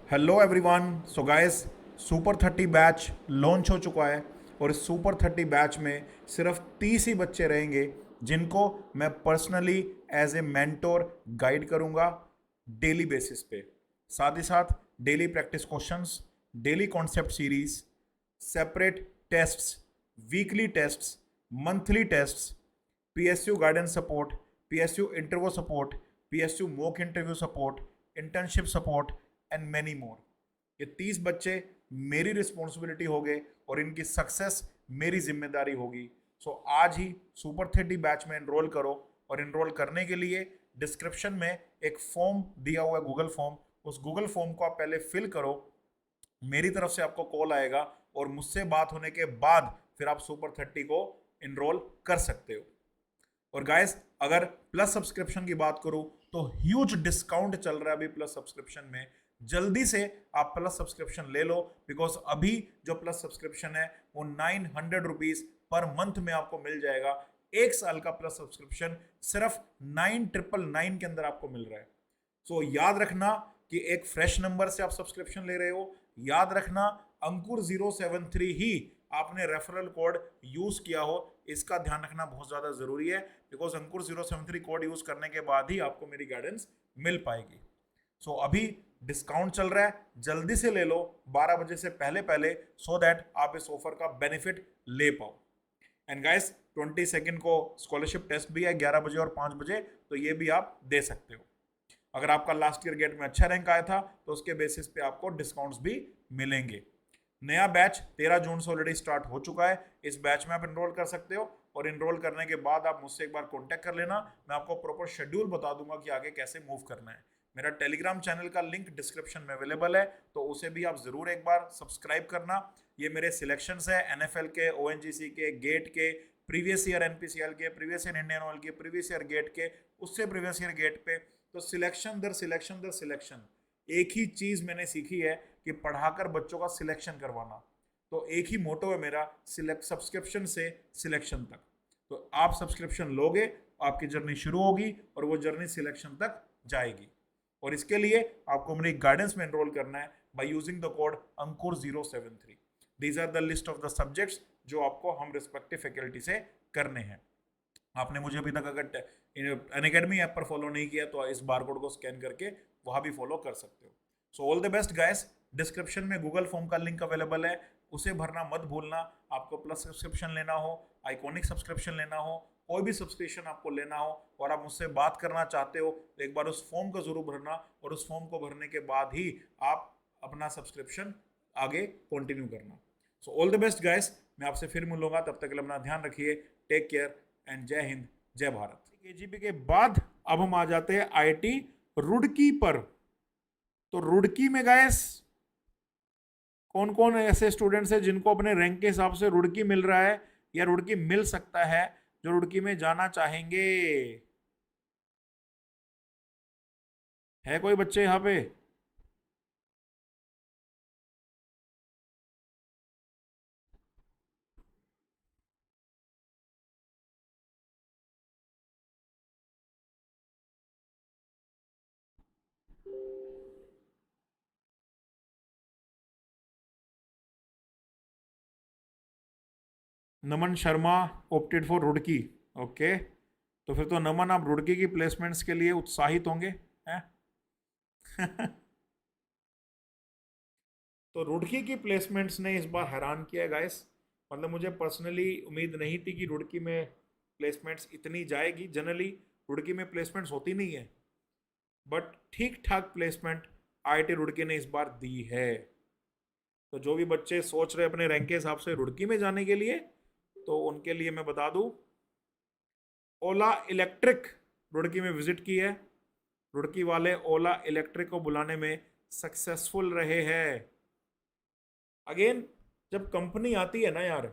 Hello everyone. So guys, super 30 batch launch हो चुका है और इस सुपर 30 बैच में सिर्फ 30 ही बच्चे रहेंगे जिनको मैं personally as a mentor guide करूंगा डेली बेसिस पे। साथ ही साथ daily practice questions, daily concept series, separate tests, weekly tests, monthly tests, PSU guidance support, PSU interview support, PSU mock interview support, internship support and many more. ये 30 बच्चे मेरी responsibility होंगे और इनकी सक्सेस मेरी जिम्मेदारी होगी। सो आज ही सुपर 30 बैच में एनरोल करो और एनरोल करने के लिए डिस्क्रिप्शन में एक फॉर्म दिया हुआ है, गूगल फॉर्म। उस गूगल फॉर्म को आप पहले फिल करो, मेरी तरफ से आपको कॉल आएगा और मुझसे बात होने के बाद फिर आप सुपर 30 को एनरोल कर सकते हो। और गाइस, अगर प्लस सब्सक्रिप्शन की बात करूं तो ह्यूज डिस्काउंट चल रहा है अभी प्लस सब्सक्रिप्शन में। जल्दी से आप प्लस सब्सक्रिप्शन ले लो, बिकॉज अभी जो प्लस सब्सक्रिप्शन है वो 900 रुपीज पर मंथ में आपको मिल जाएगा। एक साल का प्लस सब्सक्रिप्शन सिर्फ 9999 के अंदर आपको मिल रहा है। सो याद रखना कि एक फ्रेश नंबर से आप सब्सक्रिप्शन ले रहे हो। याद रखना अंकुर 073 ही आपने रेफरल कोड यूज किया हो, इसका ध्यान रखना बहुत ज्यादा जरूरी है, बिकॉज अंकुर 073 कोड यूज करने के बाद ही आपको मेरी गाइडेंस मिल पाएगी। सो अभी डिस्काउंट चल रहा है, जल्दी से ले लो 12 बजे से पहले पहले, सो दैट आप इस ऑफर का बेनिफिट ले पाओ। एंड गाइस, 22 को स्कॉलरशिप टेस्ट भी है 11 बजे और 5 बजे, तो ये भी आप दे सकते हो। अगर आपका लास्ट ईयर गेट में अच्छा रैंक आया था तो उसके बेसिस पे आपको डिस्काउंट्स भी मिलेंगे। नया बैच 13 जून से ऑलरेडी स्टार्ट हो चुका है। इस बैच में आप एनरोल कर सकते हो और एनरोल करने के बाद आप मुझसे एक बार कांटेक्ट कर लेना। मैं आपको प्रॉपर शेड्यूल बता दूंगा कि आगे कैसे मूव करना है। मेरा टेलीग्राम चैनल का लिंक डिस्क्रिप्शन में अवेलेबल है, तो उसे भी आप जरूर एक बार सब्सक्राइब करना। ये मेरे सिलेक्शंस है एनएफएल के, ओएनजीसी के, गेट के, प्रीवियस ईयर एनपीसीएल के, प्रीवियस ईयर इंडियन ऑयल के, प्रीवियस ईयर गेट के, उससे प्रीवियस ईयर गेट पे। तो सिलेक्शन दर सिलेक्शन दर सिलेक्शन, एक ही चीज मैंने सीखी है कि पढ़ाकर बच्चों का सिलेक्शन करवाना। तो एक ही मोटो है मेरा, सिलेक्ट सब्सक्रिप्शन से सिलेक्शन तक। तो आप सब्सक्रिप्शन लोगे, आपकी जर्नी शुरू होगी और वो जर्नी सिलेक्शन तक जाएगी। और इसके लिए आपको मेरी गाइडेंस में एनरोल करना है by using the code Ankur 073। These are the list of the subjects जो आपको हम रिस्पेक्टिव फैकल्टी से करने हैं। आपने मुझे अभी तक अगर अनअकैडमी ऐप पर फॉलो नहीं किया तो इस बार कोड को स्कैन करके वहां भी फॉलो कर सकते हो। So all the best guys. Description में गूगल फॉर्म का लिंक अवेलेबल है, उसे भरना मत भूलना। आपको प्लस सब्सक्रिप्शन लेना हो, आइकॉनिक सब्सक्रिप्शन लेना हो, कोई भी सब्सक्रिप्शन आपको लेना हो और आप मुझसे बात करना चाहते हो तो एक बार उस फॉर्म को जरूर भरना, और उस फॉर्म को भरने के बाद ही आप अपना सब्सक्रिप्शन आगे कंटिन्यू करना। So all the best guys. मैं आपसे फिर मिलूंगा, तब तक के लिए अपना ध्यान रखिए। टेक केयर एंड जय हिंद, जय भारत। केजीपी के बाद अब हम आ जाते हैं आईआईटी रुड़की पर। तो रुड़की में गाइस कौन कौन ऐसे स्टूडेंट्स हैं जिनको अपने रैंक के हिसाब से रुड़की मिल रहा है या रुड़की मिल सकता है, जो रुड़की में जाना चाहेंगे? है कोई बच्चे यहाँ पे? Naman Sharma opted for Roorkee. Okay, तो फिर तो नमन आप रुड़की की प्लेसमेंट्स के लिए उत्साहित होंगे, हैं? तो रुड़की की प्लेसमेंट्स ने इस बार हैरान किया है गाइस। मतलब मुझे पर्सनली उम्मीद नहीं थी कि रुड़की में प्लेसमेंट्स इतनी जाएगी। जनरली रुड़की में प्लेसमेंट्स होती नहीं है, बट ठीक ठाक प्लेसमेंट आईआईटी रुड़की ने इस बार दी है। तो जो भी बच्चे सोच रहे अपने रैंक के हिसाब से रुड़की में जाने के लिए, तो उनके लिए मैं बता दूं, ओला इलेक्ट्रिक रुड़की में विजिट की है। रुड़की वाले ओला इलेक्ट्रिक को बुलाने में सक्सेसफुल रहे हैं। अगेन, जब कंपनी आती है ना यार,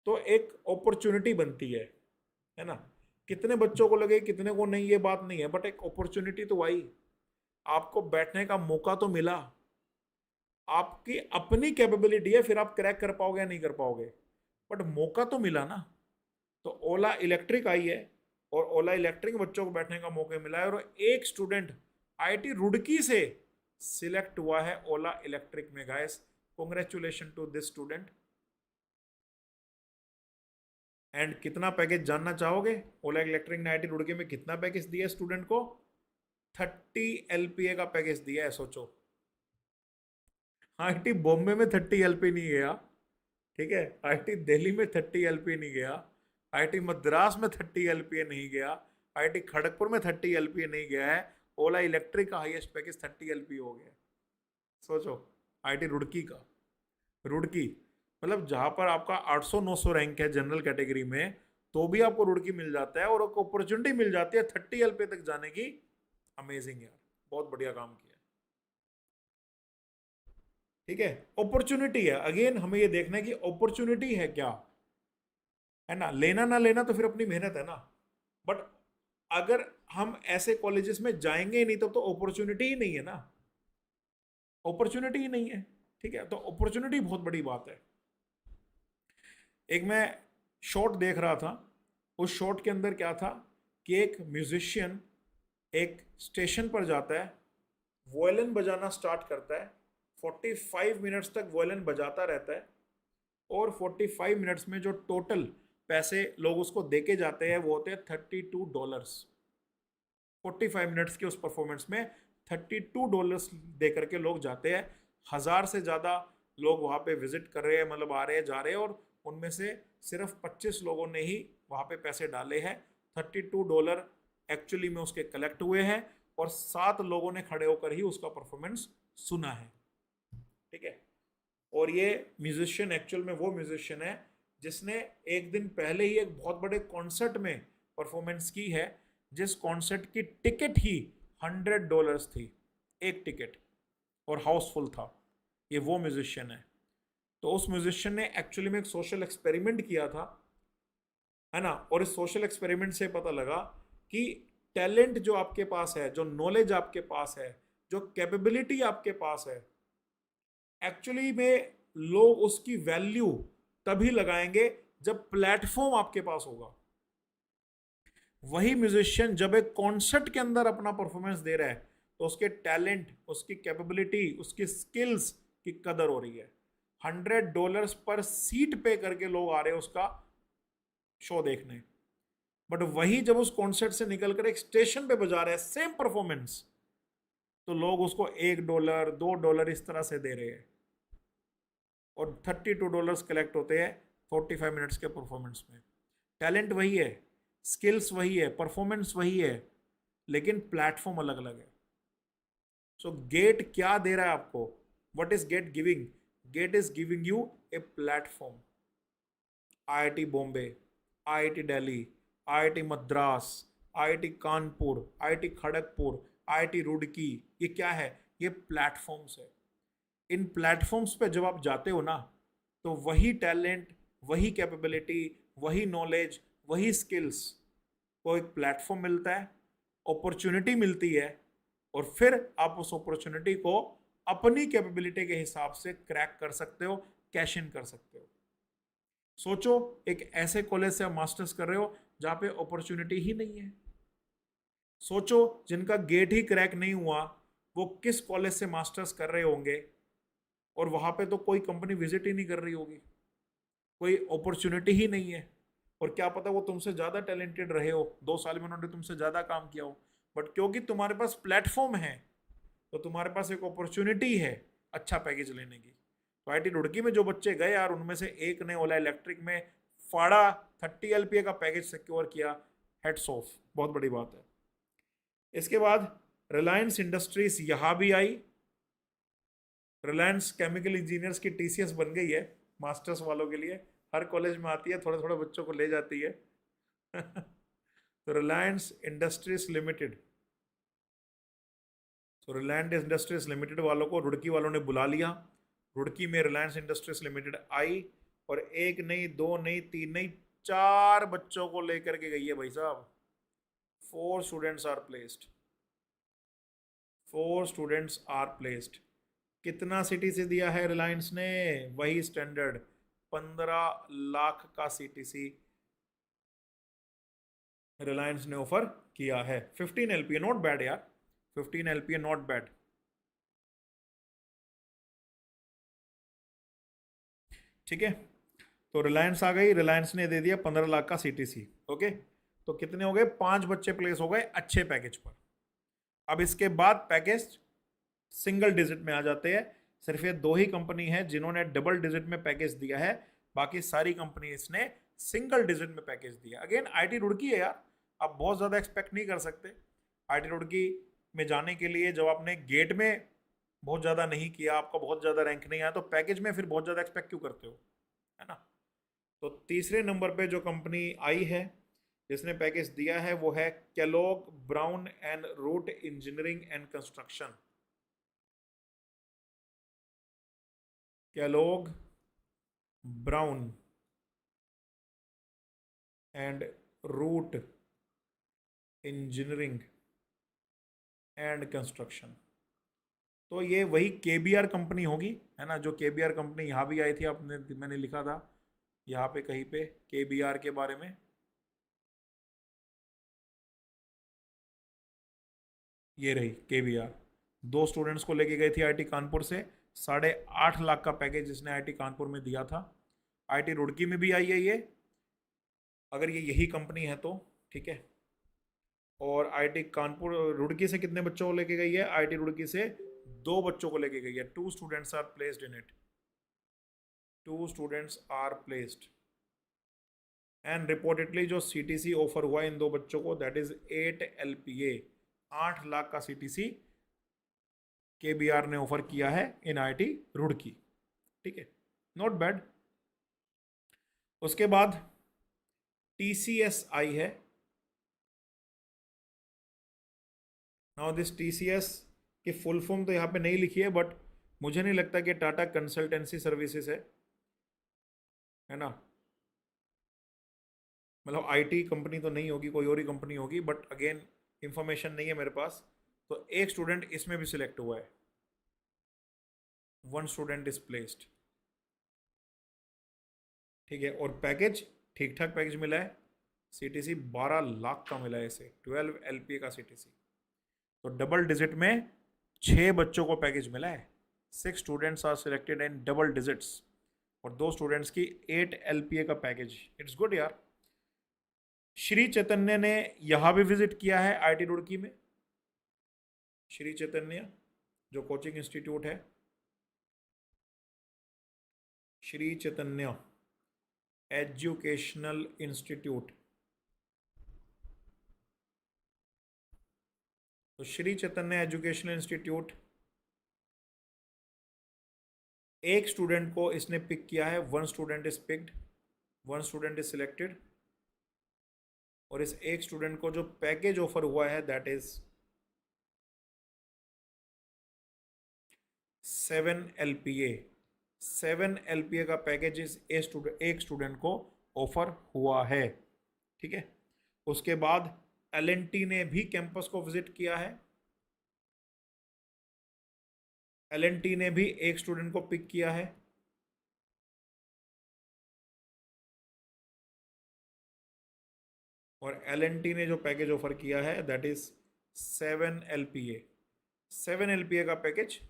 तो एक अपॉर्चुनिटी बनती है ना। कितने बच्चों को लगे कितने को नहीं, ये बात नहीं है, बट एक अपॉर्चुनिटी तो आई, आपको बैठने का मौका तो मिला। आपकी अपनी कैपेबिलिटी है, फिर आप क्रैक कर पाओगे या नहीं कर पाओगे, बट मौका तो मिला ना। तो ओला इलेक्ट्रिक आई है और ओला इलेक्ट्रिक बच्चों को बैठने का मौका मिला है, और एक स्टूडेंट आईआईटी रुड़की से सिलेक्ट हुआ है ओला इलेक्ट्रिक में guys. Congratulation to this student. And कितना पैकेज जानना चाहोगे? ओला इलेक्ट्रिक ने आईआईटी रुड़की में कितना पैकेज दिया स्टूडेंट को? 30 LPA का पैकेज दिया है, सोचो। आईआईटी बॉम्बे में 30 LPA नहीं गया, ठीक है। आईआईटी दिल्ली में 30 LPA नहीं गया, आईआईटी मद्रास में 30 LPA नहीं गया, आईआईटी खड़गपुर में 30 LPA नहीं गया है। ओला इलेक्ट्रिक का हाईएस्ट पैकेज 30 LPA हो गया। सोचो, आईआईटी रुड़की का, रुड़की मतलब जहां पर आपका 800-900 रैंक है जनरल कैटेगरी में, तो भी आपको रुड़की मिल जाता है और अपॉर्चुनिटी मिल जाती है 30 LPA तक जाने की। अमेजिंग यार, बहुत बढ़िया काम किया, ठीक है। अपॉर्चुनिटी है, अगेन हमें ये देखना है कि अपॉर्चुनिटी है क्या, है ना। लेना ना लेना तो फिर अपनी मेहनत है ना। बट अगर हम ऐसे कॉलेजेस में जाएंगे ही नहीं तो अपॉर्चुनिटी ही नहीं है ना, अपॉर्चुनिटी ही नहीं है, ठीक है। तो अपॉर्चुनिटी बहुत बड़ी बात है। एक मैं शॉट देख रहा था, उस शॉट के अंदर क्या था कि एक म्यूजिशियन एक स्टेशन पर जाता है, वॉयलिन बजाना स्टार्ट करता है, 45 मिनट्स तक वॉयलिन बजाता रहता है, और 45 मिनट्स में जो टोटल पैसे लोग उसको देके जाते हैं वो होते हैं $32। 45 मिनट्स के उस परफॉर्मेंस में $32 दे करके लोग जाते हैं। 1000 से ज़्यादा लोग वहाँ पे विजिट कर रहे हैं, मतलब आ रहे हैं जा रहे हैं, और उनमें से सिर्फ 25 लोगों ने ही वहाँ पे पैसे डाले हैं। $32 एक्चुअली में उसके कलेक्ट हुए हैं, और 7 लोगों ने खड़े होकर ही उसका परफॉर्मेंस सुना है, ठीक है। और ये म्यूजिशियन एक्चुअल में वो म्यूजिशियन है जिसने एक दिन पहले ही एक बहुत बड़े कॉन्सर्ट में परफॉर्मेंस की है, जिस कॉन्सर्ट की टिकट ही $100 थी, एक टिकट, और हाउसफुल था। ये वो म्यूजिशियन है। तो उस म्यूजिशियन ने एक्चुअली में एक सोशल एक्सपेरिमेंट किया था, है ना। और इस सोशल एक्सपेरिमेंट से पता लगा कि टैलेंट जो आपके पास है, जो नॉलेज आपके पास है, जो कैपेबिलिटी आपके पास है, एक्चुअली में लोग उसकी वैल्यू तभी लगाएंगे जब प्लेटफॉर्म आपके पास होगा। वही म्यूजिशियन जब एक कॉन्सर्ट के अंदर अपना परफॉर्मेंस दे रहा है तो उसके टैलेंट, उसकी कैपेबिलिटी, उसकी स्किल्स की कदर हो रही है। $100 पर सीट पे करके लोग आ रहे हैं उसका शो देखने। बट वही जब उस कॉन्सर्ट से निकलकर एक स्टेशन पे बजा रहे हैं सेम परफॉर्मेंस, तो लोग उसको $1, $2 इस तरह से दे रहे हैं, और $32 कलेक्ट होते हैं 45 मिनट्स के परफॉर्मेंस में। टैलेंट वही है, स्किल्स वही है, परफॉर्मेंस वही है, लेकिन प्लेटफॉर्म अलग अलग है। सो गेट क्या दे रहा है आपको? What is GATE giving? GATE is giving you a platform. IIT Bombay, IIT Delhi, IIT Madras, IIT Kanpur, IIT Kharagpur, IIT Roorkee, ये क्या है? ये प्लेटफॉर्म्स है। इन प्लेटफॉर्म्स पे जब आप जाते हो ना, तो वही टैलेंट, वही कैपेबिलिटी, वही नॉलेज, वही स्किल्स को एक प्लेटफॉर्म मिलता है, अपॉर्चुनिटी मिलती है, और फिर आप उस अपॉर्चुनिटी को अपनी कैपेबिलिटी के हिसाब से क्रैक कर सकते हो, कैश इन कर सकते हो। सोचो, एक ऐसे कॉलेज से आप मास्टर्स कर रहे हो जहां पे अपॉर्चुनिटी ही नहीं है। सोचो, जिनका गेट ही क्रैक नहीं हुआ वो किस कॉलेज से मास्टर्स कर रहे होंगे, और वहां पे तो कोई कंपनी विजिट ही नहीं कर रही होगी, कोई अपॉर्चुनिटी ही नहीं है। और क्या पता वो तुमसे ज़्यादा टैलेंटेड रहे हो, 2 साल में उन्होंने तुमसे ज़्यादा काम किया हो, बट क्योंकि तुम्हारे पास प्लेटफॉर्म है तो तुम्हारे पास एक अपॉर्चुनिटी है अच्छा पैकेज लेने की। तो आईआईटी रुड़की में जो बच्चे गए यार, उनमें से एक ने ओला इलेक्ट्रिक में फाड़ा 30 LPA का पैकेज सिक्योर किया। हेड्स ऑफ, बहुत बड़ी बात है। इसके बाद रिलायंस इंडस्ट्रीज यहाँ भी आई। रिलायंस केमिकल इंजीनियर्स की टीसीएस बन गई है मास्टर्स वालों के लिए, हर कॉलेज में आती है, थोड़े थोड़े बच्चों को ले जाती है। तो रिलायंस इंडस्ट्रीज लिमिटेड, तो रिलायंस इंडस्ट्रीज लिमिटेड वालों को रुड़की वालों ने बुला लिया। रुड़की में रिलायंस इंडस्ट्रीज लिमिटेड आई, और एक नहीं, दो नहीं, तीन नहीं, 4 बच्चों को लेकर के गई है भाई साहब। 4 students are placed, 4 students are placed. कितना सीटीसी दिया है रिलायंस ने? वही स्टैंडर्ड 15 लाख का सीटीसी रिलायंस ने ऑफर किया है। 15 LPA नॉट बैड यार, 15 LPA नॉट बैड। ठीक है। तो रिलायंस आ गई, रिलायंस ने दे दिया 15 लाख का सीटीसी। ओके, तो कितने हो गए, 5 बच्चे प्लेस हो गए अच्छे पैकेज पर। अब इसके बाद पैकेज सिंगल डिजिट में आ जाते हैं। सिर्फ ये 2 ही कंपनी है जिन्होंने डबल डिजिट में पैकेज दिया है, बाकी सारी कंपनी इसने सिंगल डिजिट में पैकेज दिया। अगेन आईटी रुड़की है यार, आप बहुत ज़्यादा एक्सपेक्ट नहीं कर सकते। आईटी रुड़की में जाने के लिए जब आपने गेट में बहुत ज़्यादा नहीं किया, आपका बहुत ज़्यादा रैंक नहीं आया, तो पैकेज में फिर बहुत ज़्यादा एक्सपेक्ट क्यों करते हो, है ना। तो तीसरे नंबर पे जो कंपनी आई है जिसने पैकेज दिया है वो है Kellogg Brown and Root engineering and construction. Kellogg Brown and Root engineering and construction. तो ये वही केबीआर कंपनी होगी, है ना, जो केबीआर कंपनी यहाँ भी आई थी, आपने मैंने लिखा था यहाँ पे कहीं पे केबीआर के बारे में। ये रही केबीआर, 2 स्टूडेंट्स को लेके गई थी आईटी कानपुर से, 8.5 लाख का पैकेज इसने आईटी कानपुर में दिया था। आईटी रुड़की में भी आई है ये, अगर ये यही कंपनी है तो, ठीक है। और आईटी कानपुर रुड़की से कितने बच्चों को लेके गई है, आईटी रुड़की से 2 बच्चों को लेके गई है। 2 students are placed in it, 2 students are placed. And reportedly जो सीटीसी ऑफर हुआ इन 2 बच्चों को, दैट इज 8 एलपीए, 8 लाख का सीटीसी केबीआर ने ऑफर किया है इन आईटी रुड़की, ठीक है, नॉट बैड। उसके बाद टीसीएस आई है। नाउ दिस टीसीएस की फुल फॉर्म तो यहाँ पे नहीं लिखी है, बट मुझे नहीं लगता कि टाटा कंसल्टेंसी सर्विसेज है ना, मतलब आईटी कंपनी तो नहीं होगी, कोई और ही कंपनी होगी, बट अगेन इंफॉर्मेशन नहीं है मेरे पास। तो एक स्टूडेंट इसमें भी सिलेक्ट हुआ है, 1 स्टूडेंट इज प्लेस्ड, ठीक है। और पैकेज ठीक ठाक पैकेज मिला है, सीटीसी 12 लाख का मिला है इसे, 12 एलपीए का सीटीसी। तो डबल डिजिट में 6 बच्चों को पैकेज मिला है, 6 students are selected in double digits, और 2 स्टूडेंट्स की 8 एलपीए का पैकेज। इट्स गुड यार। श्री चैतन्य ने यहाँ भी विजिट किया है आईटी रुड़की में। श्री चैतन्य जो कोचिंग इंस्टीट्यूट है, श्री चैतन्य एजुकेशनल इंस्टीट्यूट, तो श्री चैतन्य एजुकेशनल इंस्टीट्यूट, एक स्टूडेंट को इसने पिक किया है, 1 student is picked, 1 student is selected. और इस एक स्टूडेंट को जो पैकेज ऑफर हुआ है दैट इज 7 एलपीए, 7 एलपीए का पैकेज इस एक स्टूडेंट को ऑफर हुआ है, ठीक है। उसके बाद एलएनटी ने भी कैंपस को विजिट किया है, एलएनटी ने भी एक स्टूडेंट को पिक किया है, और एलएनटी ने जो पैकेज ऑफर किया है दैट इज 7 एलपीए, 7 एलपीए का पैकेज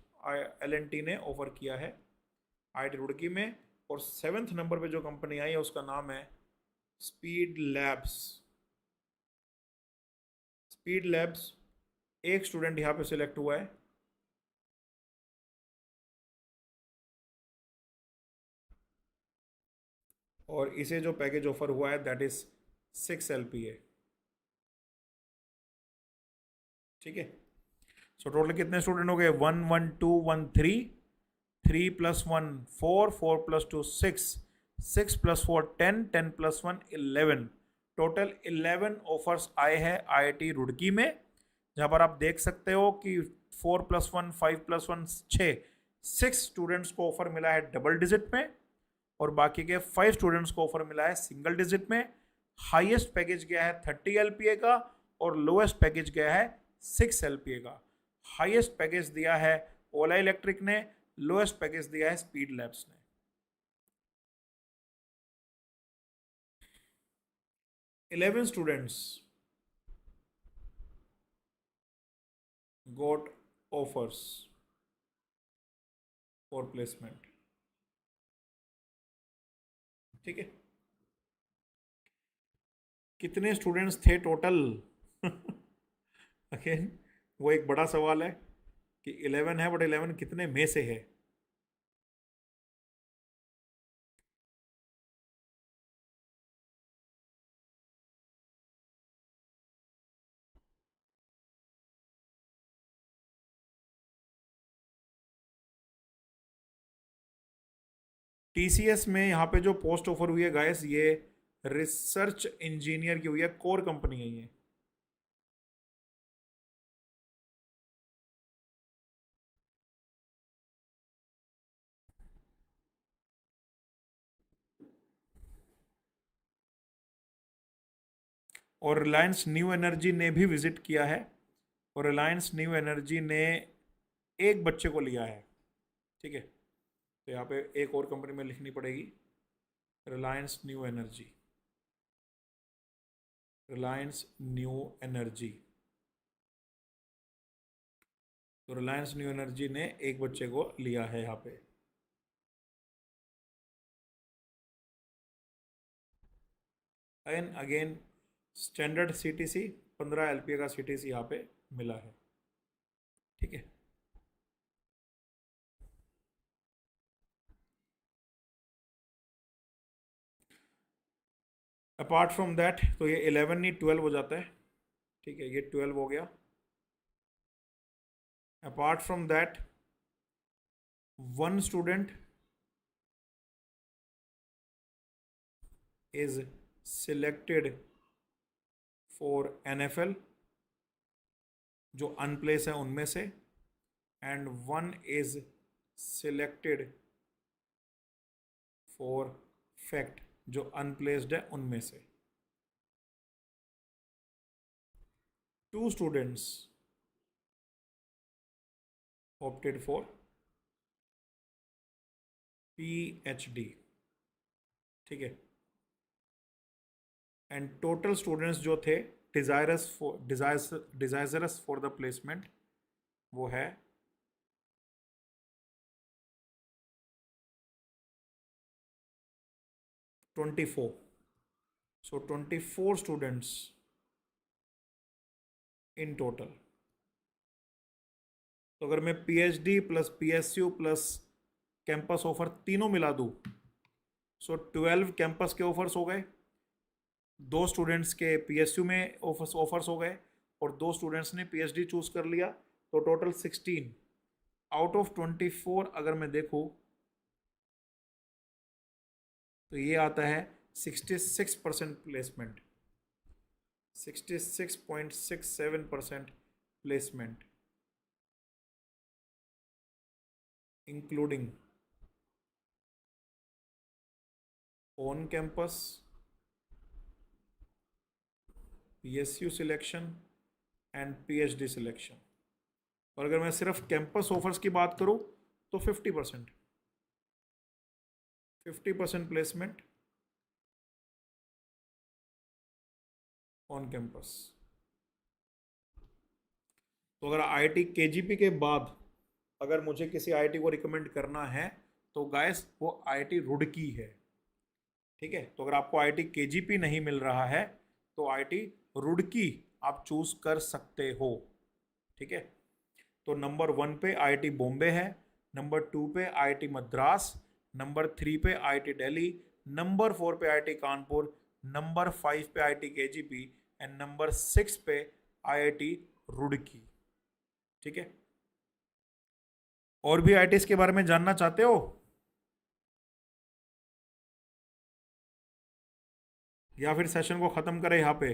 एलएनटी ने ऑफर किया है आईटी रुड़की में। और 7th नंबर पे जो कंपनी आई है उसका नाम है स्पीड लैब्स। स्पीड लैब्स, एक स्टूडेंट यहाँ पे सिलेक्ट हुआ है, और इसे जो पैकेज ऑफर हुआ है दैट इज 6 एलपीए, ठीक है। सो टोटल कितने स्टूडेंट हो गए, 1 1 2 1 3, 3 + 1 4, 4 + 2 6, 6 + 4 10, 10 + 1 11, टोटल 11 ऑफर्स आए हैं आईआईटी रुड़की में, जहाँ पर आप देख सकते हो कि 4 + 1 5 + 1 6, 6 स्टूडेंट्स को ऑफर मिला है डबल डिजिट में, और बाकी के 5 स्टूडेंट्स को ऑफर मिला है सिंगल डिजिट में। हाईएस्ट पैकेज गया है 30 एलपीए का, और लोएस्ट पैकेज गया है 6 एलपीए का। हाईएस्ट पैकेज दिया है ओला इलेक्ट्रिक ने, लोएस्ट पैकेज दिया है स्पीड लैब्स ने। Eleven students got offers for placement. ठीक है, कितने स्टूडेंट्स थे टोटल? अगेन वो एक बड़ा सवाल है कि 11 है, बट 11 कितने में से है? टीसीएस में यहाँ पे जो पोस्ट ऑफर हुई है गाइस, ये रिसर्च इंजीनियर की हुई है, कोर कंपनी है ये। और रिलायंस न्यू एनर्जी ने भी विजिट किया है, और रिलायंस न्यू एनर्जी ने एक बच्चे को लिया है। ठीक है, तो यहाँ पे एक और कंपनी में लिखनी पड़ेगी, Reliance new energy, Reliance new energy. तो रिलायंस न्यू एनर्जी ने एक बच्चे को लिया है यहाँ पे। And again standard CTC 15 LPA का सीटीसी यहाँ पे मिला है। ठीक है, अपार्ट फ्रॉम दैट, तो ये 11 नहीं 12 हो जाता है। ठीक है, ये 12 हो गया। Apart from that, one student is selected for NFL, जो अनप्लेस है उनमें से, and one is selected for fact, जो अनप्लेस्ड है उनमें से। 2 स्टूडेंट्स ऑप्टेड फॉर PhD। ठीक है, एंड टोटल स्टूडेंट्स जो थे डिजायरस फॉर द प्लेसमेंट, वो है 24। सो 24 स्टूडेंट्स इन टोटल। तो अगर मैं PhD plus PSU plus campus offer तीनों मिला दूं, सो 12 कैंपस के ऑफर्स हो गए, 2 स्टूडेंट्स के PSU में ऑफर्स हो गए, और 2 स्टूडेंट्स ने PhD चूज कर लिया, तो टोटल 16 आउट ऑफ 24। अगर मैं देखूं तो ये आता है 66% placement, 66.67% placement, including on campus, PSU selection and PhD selection. और अगर मैं सिर्फ कैंपस ऑफर्स की बात करूं तो 50% प्लेसमेंट ऑन कैंपस। तो अगर IIT KGP के बाद अगर मुझे किसी IIT को रिकमेंड करना है, तो गाइस वो IIT रुड़की है। ठीक है, तो अगर आपको IIT KGP नहीं मिल रहा है, तो IIT रुड़की आप चूज कर सकते हो। ठीक है, तो नंबर 1 पे IIT बॉम्बे है, नंबर 2 पे IIT मद्रास, नंबर 3 पे IIT दिल्ली, नंबर 4 पे IIT कानपुर, नंबर 5 पे IIT KGP, एंड नंबर 6 पे IIT रुड़की। ठीक है, और भी IITs के बारे में जानना चाहते हो, या फिर सेशन को खत्म करें यहाँ पे?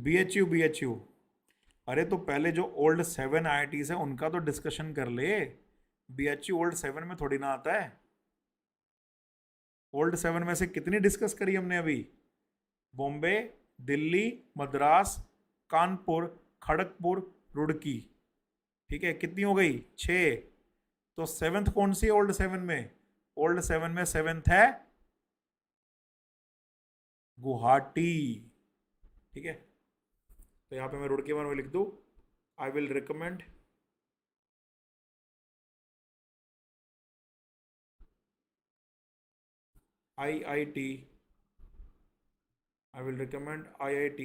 BHU, अरे तो पहले जो ओल्ड 7 IITs है उनका तो डिस्कशन कर ले। BHU ओल्ड 7 में थोड़ी ना आता है। ओल्ड 7 में से कितनी डिस्कस करी हमने अभी? बॉम्बे, दिल्ली, मद्रास, कानपुर, खड़गपुर, रुड़की। ठीक है, कितनी हो गई? 6। तो सेवेंथ कौन सी ओल्ड 7 में? ओल्ड 7 में सेवेंथ है गुवाहाटी। ठीक है, तो यहां पे मैं रुड़की बारे में लिख दूं, I will recommend IIT, I will recommend IIT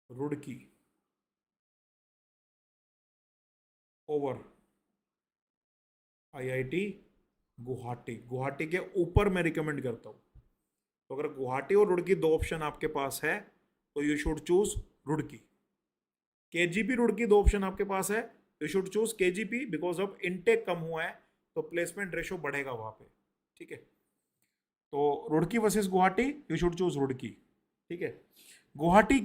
Roorkee over IIT Guwahati. Guwahati के ऊपर मैं रिकमेंड करता हूँ। तो अगर गुवाहाटी और रुड़की दो ऑप्शन आपके पास है तो you should choose Roorkee. KGP Roorkee दो ऑप्शन आपके पास है, you should choose KGP because of intake कम हुआ है तो प्लेसमेंट रेशो बढ़ेगा वहां पे। ठीक है, तो Roorkee versus Guwahati, you should choose Roorkee. ठीक है, गुवाहाटी